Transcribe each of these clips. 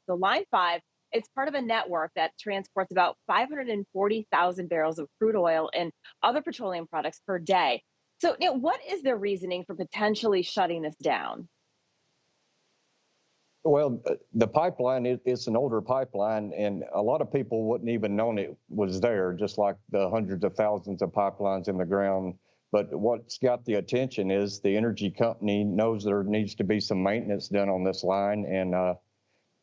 So Line 5, it's part of a network that transports about 540,000 barrels of crude oil and other petroleum products per day. So, what is their reasoning for potentially shutting this down? Well, the pipeline is an older pipeline, and a lot of people wouldn't even known it was there, just like the hundreds of thousands of pipelines in the ground. But what's got the attention is the energy company knows there needs to be some maintenance done on this line, and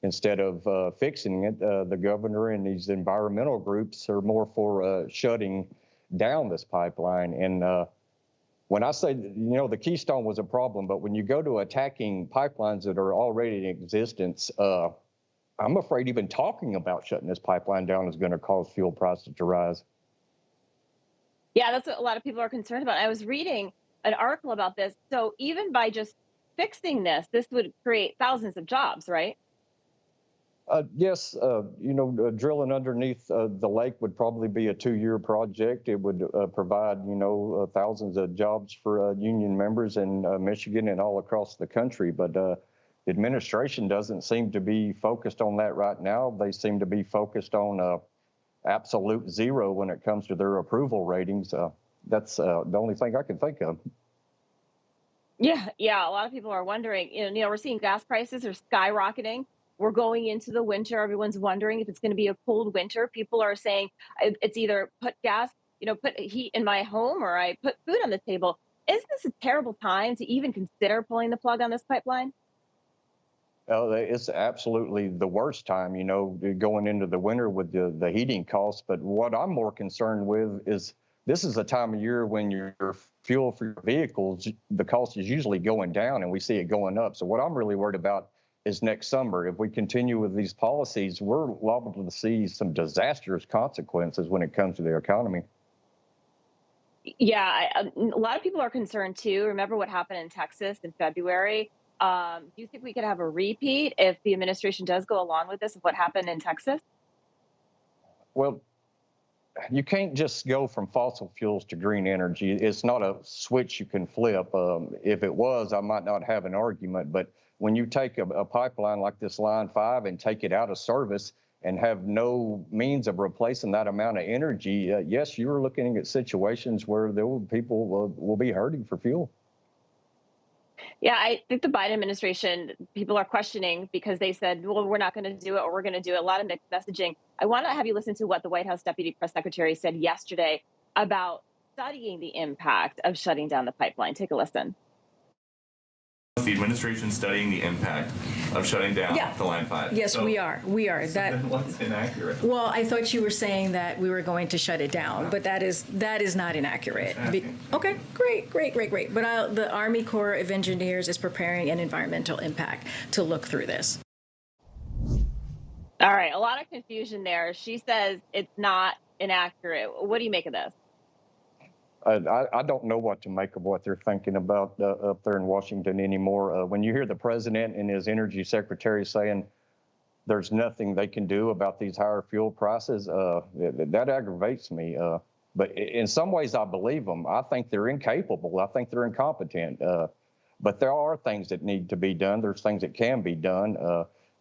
instead of fixing it, the governor and these environmental groups are more for shutting down this pipeline. And when I say, the Keystone was a problem, but when you go to attacking pipelines that are already in existence, I'm afraid even talking about shutting this pipeline down is going to cause fuel prices to rise. Yeah, that's what a lot of people are concerned about. I was reading an article about this. So even by just fixing this would create thousands of jobs, right? Yes, drilling underneath the lake would probably be a 2-year project. It would provide, thousands of jobs for union members in Michigan and all across the country. But the administration doesn't seem to be focused on that right now. They seem to be focused on absolute zero when it comes to their approval ratings. That's the only thing I can think of. Yeah. A lot of people are wondering, we're seeing gas prices are skyrocketing. We're going into the winter. Everyone's wondering if it's going to be a cold winter. People are saying it's either put gas, put heat in my home or I put food on the table. Isn't this a terrible time to even consider pulling the plug on this pipeline? It's absolutely the worst time, going into the winter with the heating costs. But what I'm more concerned with is this is a time of year when your fuel for your vehicles, the cost is usually going down and we see it going up. So what I'm really worried about is next summer. If we continue with these policies, we're liable to see some disastrous consequences when it comes to the economy. Yeah, a lot of people are concerned too. Remember what happened in Texas in February? Do you think we could have a repeat if the administration does go along with this of what happened in Texas? Well, you can't just go from fossil fuels to green energy. It's not a switch you can flip. If it was, I might not have an argument. But when you take a pipeline like this Line 5 and take it out of service and have no means of replacing that amount of energy, yes, you're looking at situations where people will be hurting for fuel. Yeah, I think the Biden administration, people are questioning because they said, well, we're not going to do it or we're going to do it. A lot of mixed messaging. I want to have you listen to what the White House Deputy Press Secretary said yesterday about studying the impact of shutting down the pipeline. Take a listen. The administration studying the impact of shutting down the Line 5. Yes, we are. We are. So then what's inaccurate? Well, I thought you were saying that we were going to shut it down, but that is not inaccurate. Okay, great. But the Army Corps of Engineers is preparing an environmental impact to look through this. All right, a lot of confusion there. She says it's not inaccurate. What do you make of this? I don't know what to make of what they're thinking about up there in Washington anymore. When you hear the president and his energy secretary saying there's nothing they can do about these higher fuel prices, that aggravates me. But in some ways, I believe them. I think they're incapable. I think they're incompetent. But there are things that need to be done. There's things that can be done.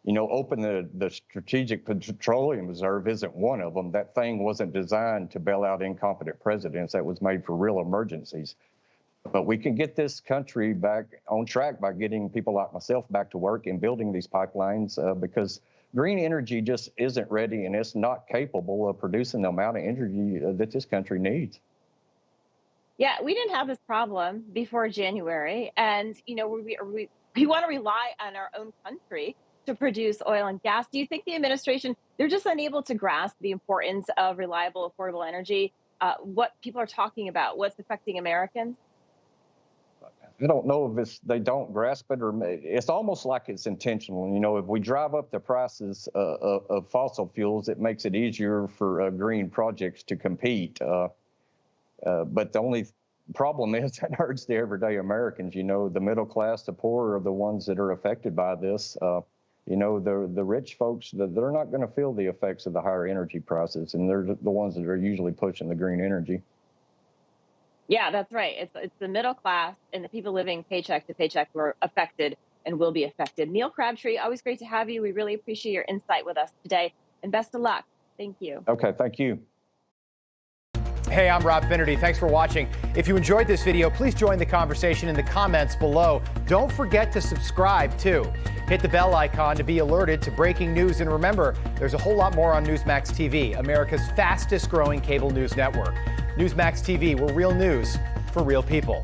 Open the Strategic Petroleum Reserve isn't one of them. That thing wasn't designed to bail out incompetent presidents. That was made for real emergencies. But we can get this country back on track by getting people like myself back to work and building these pipelines because green energy just isn't ready and it's not capable of producing the amount of energy that this country needs. Yeah, we didn't have this problem before January. And, we want to rely on our own country to produce oil and gas. Do you think the administration, they're just unable to grasp the importance of reliable, affordable energy, what people are talking about, what's affecting Americans? I don't know if they don't grasp it or it's almost like it's intentional. If we drive up the prices of fossil fuels, it makes it easier for green projects to compete. But the only problem is it hurts the everyday Americans. The middle class, the poor are the ones that are affected by this. The rich folks, they're not going to feel the effects of the higher energy prices, and they're the ones that are usually pushing the green energy. Yeah, that's right. It's the middle class and the people living paycheck to paycheck who are affected and will be affected. Neal Crabtree, always great to have you. We really appreciate your insight with us today, and best of luck. Thank you. Okay, thank you. Hey, I'm Rob Finnerty. Thanks for watching. If you enjoyed this video, please join the conversation in the comments below. Don't forget to subscribe, too. Hit the bell icon to be alerted to breaking news. And remember, there's a whole lot more on Newsmax TV, America's fastest growing cable news network. Newsmax TV, we're real news for real people.